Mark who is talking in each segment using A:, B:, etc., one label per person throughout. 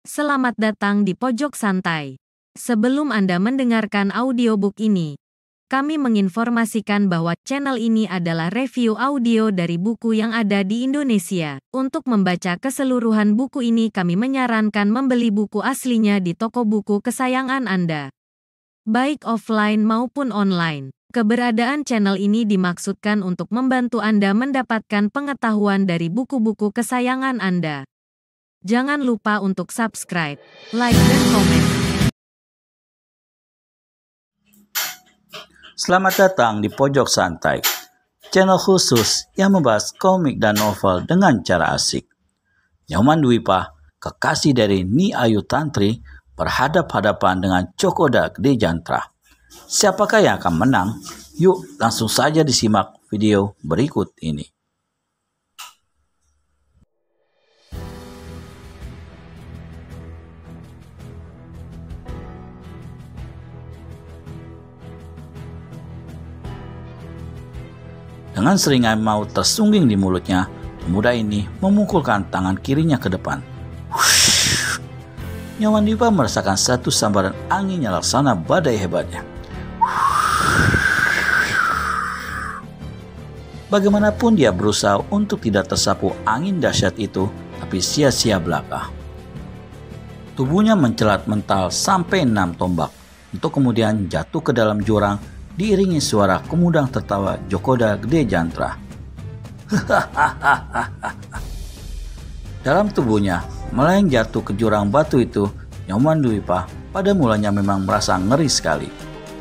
A: Selamat datang di Pojok Santai. Sebelum Anda mendengarkan audiobook ini, kami menginformasikan bahwa channel ini adalah review audio dari buku yang ada di Indonesia. Untuk membaca keseluruhan buku ini, kami menyarankan membeli buku aslinya di toko buku kesayangan Anda, baik offline maupun online. Keberadaan channel ini dimaksudkan untuk membantu Anda mendapatkan pengetahuan dari buku-buku kesayangan Anda. Jangan lupa untuk subscribe, like, dan komen.
B: Selamat datang di Pojok Santai, channel khusus yang membahas komik dan novel dengan cara asik. Nyoman Dwipa, kekasih dari Nyi Ayu Tantri, berhadap-hadapan dengan Cokoda Gede Jantra. Siapakah yang akan menang? Yuk langsung saja disimak video berikut ini. Dengan seringai maut tersungging di mulutnya, pemuda ini memukulkan tangan kirinya ke depan. Hush. Nyoman Dwipa merasakan satu sambaran angin yang laksana badai hebatnya. Bagaimanapun dia berusaha untuk tidak tersapu angin dahsyat itu, tapi sia-sia belaka. Tubuhnya mencelat mental sampai 6 tombak, untuk kemudian jatuh ke dalam jurang, diiringi suara kemudang tertawa Cokoda Gede Jantra. Dalam tubuhnya, melayang jatuh ke jurang batu itu, Nyoman Dwipa pada mulanya memang merasa ngeri sekali.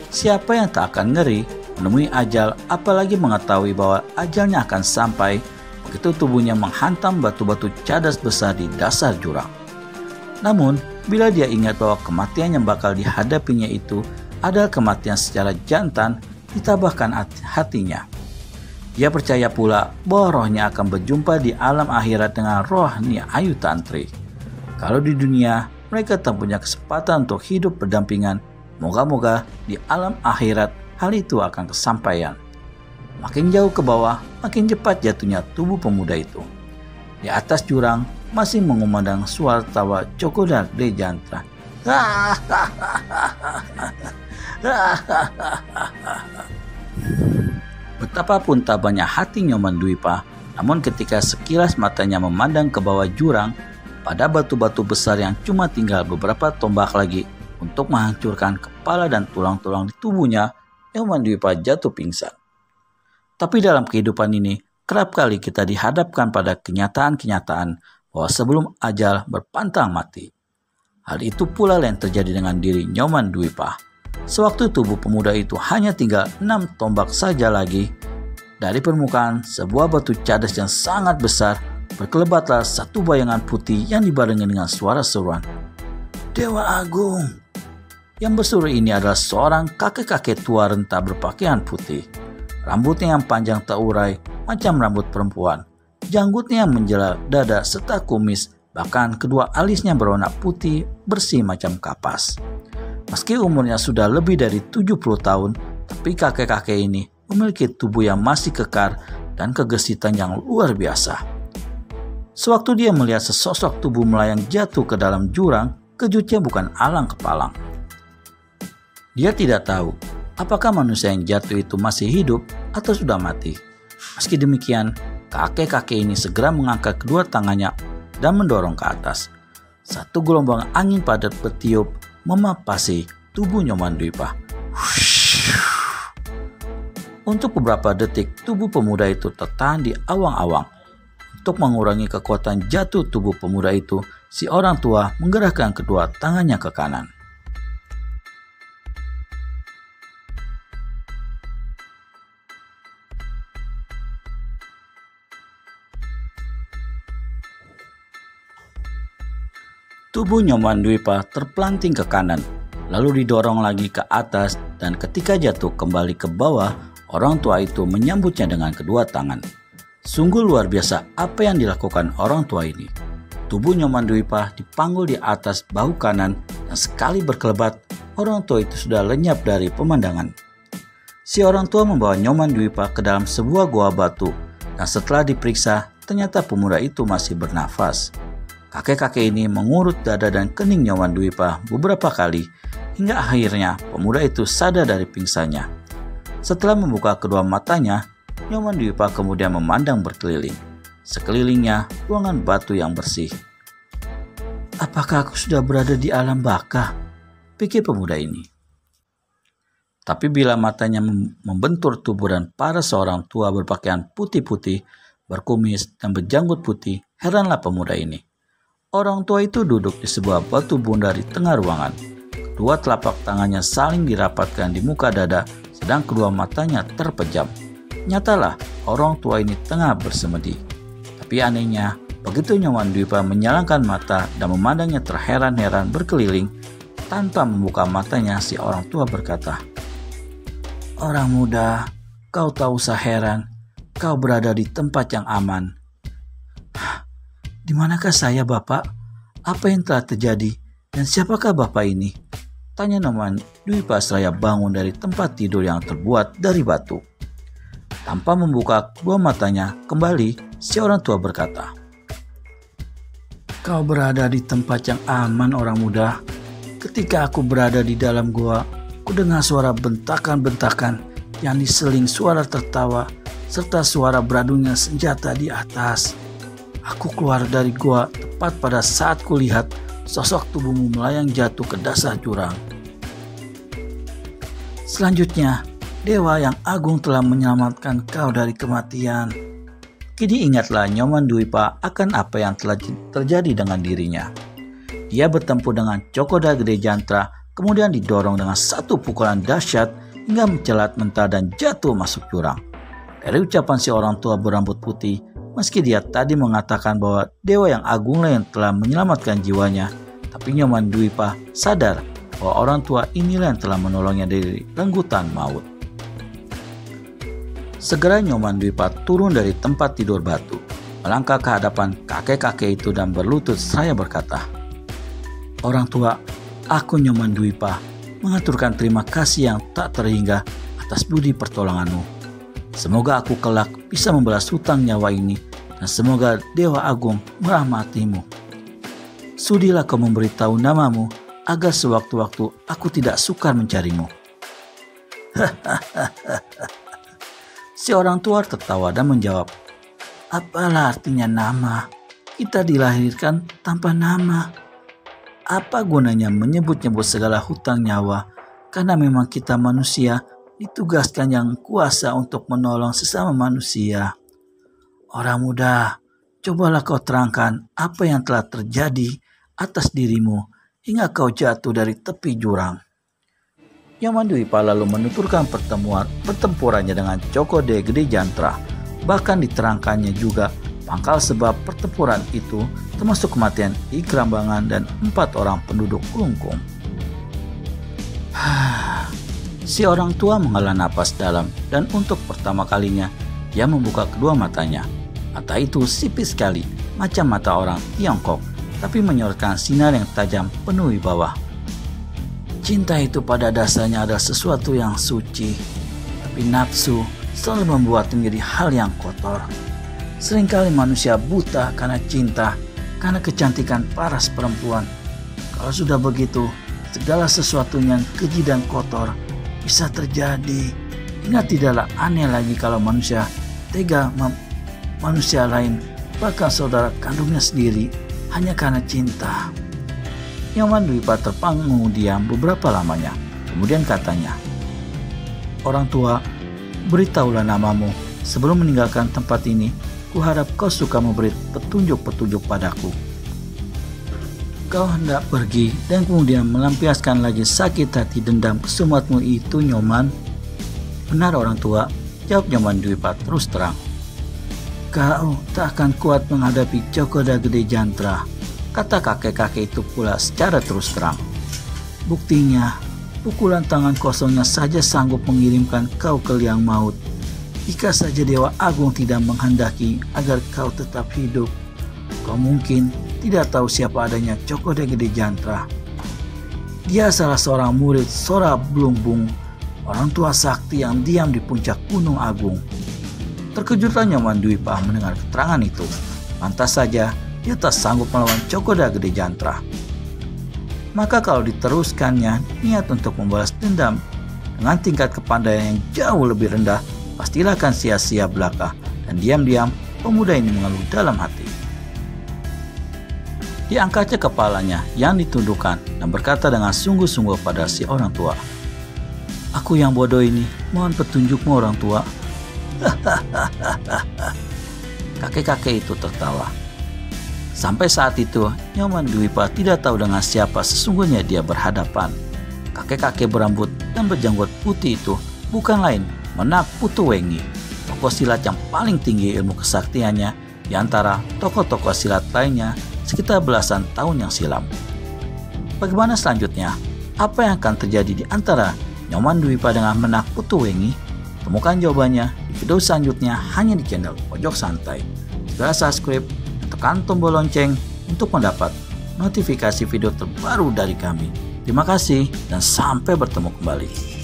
B: Siapa yang tak akan ngeri menemui ajal, apalagi mengetahui bahwa ajalnya akan sampai begitu tubuhnya menghantam batu-batu cadas besar di dasar jurang. Namun, bila dia ingat bahwa kematian yang bakal dihadapinya itu adalah kematian secara jantan, ditabahkan hatinya. Dia percaya pula bahwa rohnya akan berjumpa di alam akhirat dengan roh Nyi Ayu Tantri. Kalau di dunia mereka tak punya kesempatan untuk hidup berdampingan, moga-moga di alam akhirat hal itu akan kesampaian. Makin jauh ke bawah, makin cepat jatuhnya tubuh pemuda itu. Di atas jurang masih mengumandang suara tawa Cokoda Gede Jantra. Betapapun tabahnya hati Nyoman Dwipa, namun ketika sekilas matanya memandang ke bawah jurang, pada batu-batu besar yang cuma tinggal beberapa tombak lagi untuk menghancurkan kepala dan tulang-tulang di tubuhnya, Nyoman Dwipa jatuh pingsan. Tapi dalam kehidupan ini, kerap kali kita dihadapkan pada kenyataan-kenyataan bahwa sebelum ajal berpantang mati. Hal itu pula yang terjadi dengan diri Nyoman Dwipa. Sewaktu tubuh pemuda itu hanya tinggal 6 tombak saja lagi dari permukaan sebuah batu cadas yang sangat besar, berkelebatlah satu bayangan putih yang dibarengi dengan suara seruan. Dewa Agung! Yang berseru ini adalah seorang kakek-kakek tua renta berpakaian putih. Rambutnya yang panjang terurai macam rambut perempuan. Janggutnya yang menjela dada serta kumis, bahkan kedua alisnya berwarna putih bersih macam kapas. Meski umurnya sudah lebih dari 70 tahun, tapi kakek-kakek ini memiliki tubuh yang masih kekar dan kegesitan yang luar biasa. Sewaktu dia melihat sesosok tubuh melayang jatuh ke dalam jurang, kejutnya bukan alang kepalang. Dia tidak tahu apakah manusia yang jatuh itu masih hidup atau sudah mati. Meski demikian, kakek-kakek ini segera mengangkat kedua tangannya dan mendorong ke atas. Satu gelombang angin padat bertiup memapasi tubuh Nyoman Dwipa. Untuk beberapa detik, tubuh pemuda itu tertahan di awang-awang. Untuk mengurangi kekuatan jatuh tubuh pemuda itu, si orang tua menggerakkan kedua tangannya ke kanan. Tubuh Nyoman Dwipa terpelanting ke kanan, lalu didorong lagi ke atas, dan ketika jatuh kembali ke bawah, orang tua itu menyambutnya dengan kedua tangan. Sungguh luar biasa apa yang dilakukan orang tua ini. Tubuh Nyoman Dwipa dipanggul di atas bahu kanan, dan sekali berkelebat, orang tua itu sudah lenyap dari pemandangan. Si orang tua membawa Nyoman Dwipa ke dalam sebuah goa batu, dan setelah diperiksa, ternyata pemuda itu masih bernafas. Kakek-kakek ini mengurut dada dan kening Nyoman Dwipa beberapa kali hingga akhirnya pemuda itu sadar dari pingsannya. Setelah membuka kedua matanya, Nyoman Dwipa kemudian memandang berkeliling. Sekelilingnya ruangan batu yang bersih. Apakah aku sudah berada di alam baka? Pikir pemuda ini. Tapi bila matanya membentur tubuh dan para seorang tua berpakaian putih-putih, berkumis dan berjanggut putih, heranlah pemuda ini. Orang tua itu duduk di sebuah batu bundar di tengah ruangan. Kedua telapak tangannya saling dirapatkan di muka dada, sedang kedua matanya terpejam. Nyatalah orang tua ini tengah bersemedi. Tapi anehnya, begitu Nyoman Dwipa menyalangkan mata dan memandangnya terheran-heran berkeliling, tanpa membuka matanya si orang tua berkata, "Orang muda, kau tak usah heran, kau berada di tempat yang aman." "Di manakah saya, Bapak? Apa yang telah terjadi? Dan siapakah Bapak ini?" tanya Nyoman Dwipa seraya bangun dari tempat tidur yang terbuat dari batu. Tanpa membuka kedua matanya kembali, si orang tua berkata, "Kau berada di tempat yang aman, orang muda. Ketika aku berada di dalam gua, kudengar suara bentakan-bentakan yang diseling suara tertawa serta suara beradungnya senjata di atas. Aku keluar dari gua tepat pada saat kulihat sosok tubuhmu melayang jatuh ke dasar jurang. Selanjutnya, Dewa yang agung telah menyelamatkan kau dari kematian." Kini ingatlah Nyoman Dwipa akan apa yang telah terjadi dengan dirinya. Dia bertempur dengan Cokoda Gede Jantra, kemudian didorong dengan satu pukulan dahsyat hingga mencelat mentah dan jatuh masuk jurang. Dari ucapan si orang tua berambut putih, meski dia tadi mengatakan bahwa Dewa yang agunglah yang telah menyelamatkan jiwanya, tapi Nyoman Dwipa sadar bahwa orang tua inilah yang telah menolongnya dari renggutan maut. Segera Nyoman Dwipa turun dari tempat tidur batu, melangkah ke hadapan kakek-kakek itu dan berlutut seraya berkata, "Orang tua, aku Nyoman Dwipa mengaturkan terima kasih yang tak terhingga atas budi pertolonganmu. Semoga aku kelak bisa membalas hutang nyawa ini dan semoga Dewa Agung merahmatimu. Sudilah kau memberitahu namamu agar sewaktu-waktu aku tidak sukar mencarimu." Si orang tua tertawa dan menjawab, "Apalah artinya nama? Kita dilahirkan tanpa nama. Apa gunanya menyebut-nyebut segala hutang nyawa, karena memang kita manusia ditugaskan yang kuasa untuk menolong sesama manusia. Orang muda, cobalah kau terangkan apa yang telah terjadi atas dirimu hingga kau jatuh dari tepi jurang." Nyoman Dwipa lalu menuturkan pertempurannya dengan Cokoda Gede Jantra. Bahkan diterangkannya juga pangkal sebab pertempuran itu, termasuk kematian Ikrambangan dan 4 orang penduduk Klungkung. Si orang tua menghela napas dalam dan untuk pertama kalinya dia membuka kedua matanya. Mata itu sipit sekali, macam mata orang Tiongkok, tapi menyorotkan sinar yang tajam penuh wibawa. Cinta itu pada dasarnya adalah sesuatu yang suci, tapi nafsu selalu membuatnya menjadi hal yang kotor. Seringkali manusia buta karena cinta, karena kecantikan paras perempuan. Kalau sudah begitu, segala sesuatu yang keji dan kotor bisa terjadi. Hingga tidaklah aneh lagi kalau manusia tega manusia lain, bahkan saudara kandungnya sendiri, hanya karena cinta. Nyoman Dwipa terpangu diam beberapa lamanya. Kemudian katanya, "Orang tua, beritahulah namamu. Sebelum meninggalkan tempat ini, kuharap kau suka memberi petunjuk-petunjuk padaku." "Kau hendak pergi dan kemudian melampiaskan lagi sakit hati dendam kesumatmu itu, Nyoman?" "Benar, orang tua," jawab Nyoman Dwipa terus terang. "Kau tak akan kuat menghadapi Cokoda Gede Jantra," kata kakek-kakek itu pula secara terus terang. "Buktinya, pukulan tangan kosongnya saja sanggup mengirimkan kau ke liang maut. Jika saja Dewa Agung tidak menghendaki agar kau tetap hidup, kau mungkin tidak tahu siapa adanya Cokoda Gede Jantra. Dia salah seorang murid Sora Blumbung, orang tua sakti yang diam di puncak Gunung Agung." Terkejutlah Nyoman Dwipa mendengar keterangan itu. Pantas saja dia tak sanggup melawan Cokoda Gede Jantra. Maka kalau diteruskannya niat untuk membalas dendam dengan tingkat kepandaian yang jauh lebih rendah, pastilah akan sia-sia belaka. Dan diam-diam pemuda ini mengeluh dalam hati. Diangkatnya kepalanya yang ditundukkan dan berkata dengan sungguh-sungguh pada si orang tua, "Aku yang bodoh ini, mohon petunjukmu orang tua." Kakek-kakek itu tertawa. Sampai saat itu, Nyoman Dwipa tidak tahu dengan siapa sesungguhnya dia berhadapan. Kakek-kakek berambut dan berjanggut putih itu bukan lain Menak Putuwengi, tokoh silat yang paling tinggi ilmu kesaktiannya di antara tokoh-tokoh silat lainnya sekitar belasan tahun yang silam. Bagaimana selanjutnya? Apa yang akan terjadi di antara Nyoman Dwipa dengan Menak Putuwengi? Temukan jawabannya di video selanjutnya hanya di channel Pojok Santai. Segera subscribe dan tekan tombol lonceng untuk mendapat notifikasi video terbaru dari kami. Terima kasih dan sampai bertemu kembali.